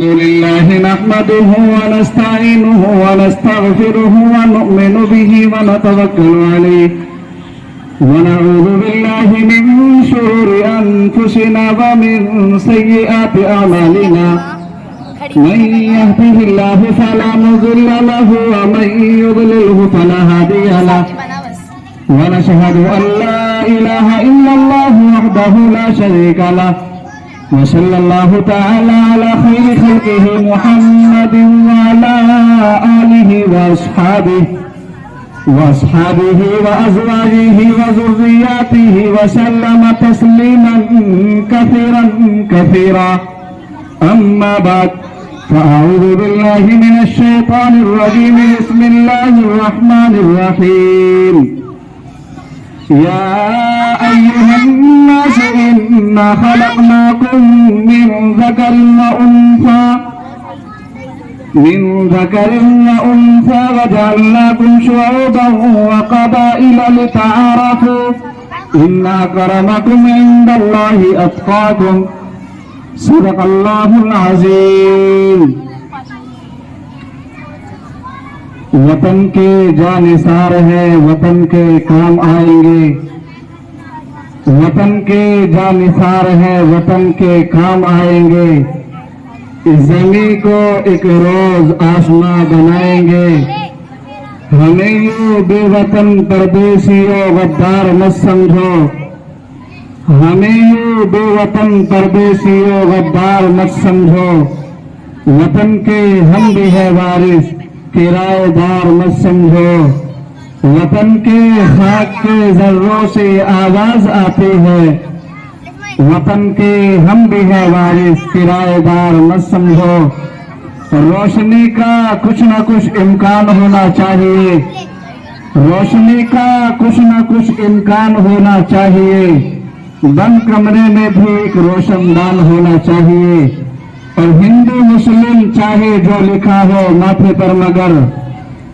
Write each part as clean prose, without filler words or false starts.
لله نحمده ونستعينه ونستغفره ونؤمن به ونتوكل عليه ونعوذ بالله من شرور أنفسنا ومن سيئات أعمالنا من يهده الله فلا مضل له ومن يضلله فلا هادي له ونشهد أن لا إله إلا الله وحده لا شريك له وصلى الله تعالى على خير خلقه محمد وعلى آله وأصحابه وأزواجه وذرياته وسلم تسليما كثيرا كثيرا أما بعد فأعوذ بالله من الشيطان الرجيم بسم الله الرحمن الرحيم يا أيها الناس إنا خلقناكم من ذكر وأنثى وجعلناكم شعوبا وقبائل لتعارفوا إن أكرمكم عند الله أتقاكم صدق الله العظيم وطن کے جانثار ہیں وطن کے کام آئیں گے وطن کے جانثار ہیں وطن کے کام آئیں گے اس زمین کو ایک روز آسماں بنائیں گے ہمیں یوں بے وطن پردیسیوں غدار مت سمجھو ہمیں یوں بے وطن پردیسیوں غدار مت سمجھو وطن کے ہم بھی ہے وارث کرایہ دار مت سمجھو وطن کے خاک کے ذروں سے آواز آتی ہے وطن کے ہم بھی ہے وارث کرایہ دار مت سمجھو روشنی کا کچھ نہ کچھ امکان ہونا چاہیے روشنی کا کچھ نہ کچھ امکان ہونا چاہیے بند کمرے میں بھی ایک روشن دان ہونا چاہیے اور ہندو مسلم چاہے جو لکھا ہو ماتھے پر مگر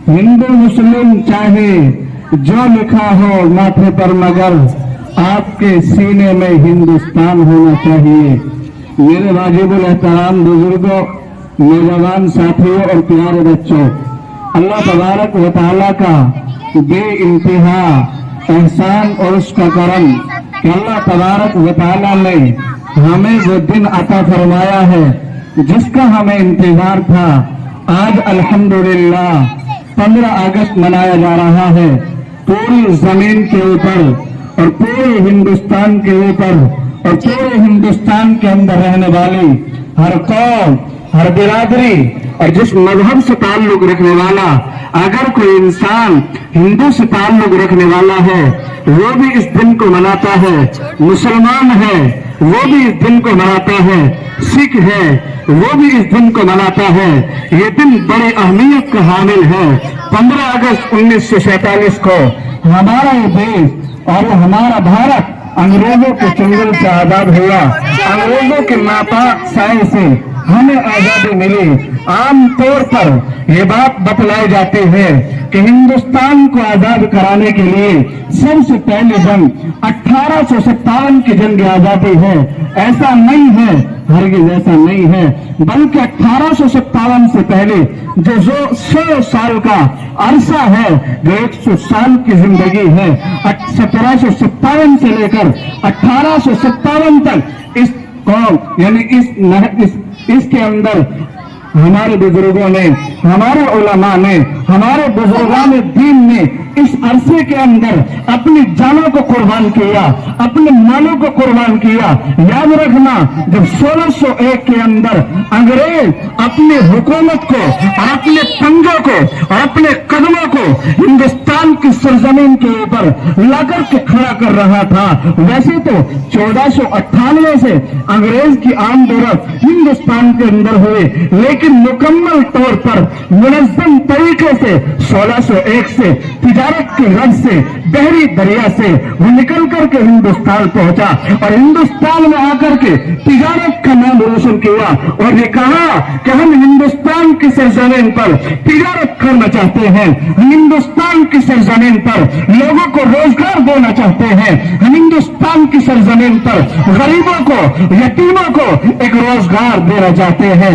ہندو مسلم چاہے جو لکھا ہو ماتھے پر مگر آپ کے سینے میں ہندوستان ہونا چاہیے میرے واجب الاحترام بزرگوں نوجوان ساتھیوں اور پیارے بچوں اللہ تبارک و تعالیٰ کا بے انتہا احسان اور اس کا کرم کہ اللہ تبارک و تعالیٰ نے ہمیں وہ دن عطا فرمایا ہے جس کا ہمیں انتظار تھا آج الحمدللہ 15 اگست منایا جا رہا ہے پوری زمین کے اوپر اور پورے ہندوستان کے اوپر اور پورے ہندوستان کے اندر رہنے والی ہر قوم ہر برادری اور جس مذہب سے تعلق رکھنے والا اگر کوئی انسان ہندو سے تعلق رکھنے والا ہے وہ بھی اس دن کو مناتا ہے مسلمان ہے وہ بھی اس دن کو مناتا ہے سکھ ہے وہ بھی اس دن کو مناتا ہے یہ دن بڑی اہمیت کا حامل ہے 15 اگست 1947 کو ہمارا یہ دیش اور ہمارا بھارت انگریزوں کے چنگل سے آزاد ہوا انگریزوں کے ناپاک سائے سے ہمیں آزادی ملی عام طور پر یہ بات بتلائی جاتی ہے کہ ہندوستان کو آزاد کرانے کے لیے سب سے پہلے جنگ 1857 کی جنگ آزادی ہے ایسا نہیں ہے ہرگز ایسا نہیں ہے بلکہ 1857 سے پہلے جو 100 سال کا عرصہ ہے جو 100 سال کی زندگی ہے 1757 سے لے کر 1857 تک اس قوم یعنی اس کے اندر ہمارے بزرگوں نے ہمارے علماء نے ہمارے بزرگان دین نے اس عرصے کے اندر اپنی جانوں کو قربان کیا اپنے مالوں کو قربان کیا یاد رکھنا جب 1601 کے اندر انگریز اپنی حکومت کو اور اپنے پنجوں کو اور اپنے قدموں کو ہندوستان کی سرزمین کے اوپر لا کر کے کھڑا کر رہا تھا ویسے تو 1498 سے انگریز کی آمد و رفت ہندوستان کے اندر ہوئے لیکن مکمل طور پر منظم طریقے سے 1601 سے تجارت کے رد سے بحری دریا سے وہ نکل کر کے ہندوستان پہنچا اور ہندوستان میں آ کر کے تجارت کا نام روشن کیا اور یہ کہا کہ ہم ہندوستان کی سرزمین پر تجارت کرنا چاہتے ہیں ہم ہندوستان کی سرزمین پر لوگوں کو روزگار دینا چاہتے ہیں ہم ہندوستان کی سرزمین پر غریبوں کو یتیموں کو ایک روزگار دینا چاہتے ہیں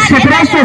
1700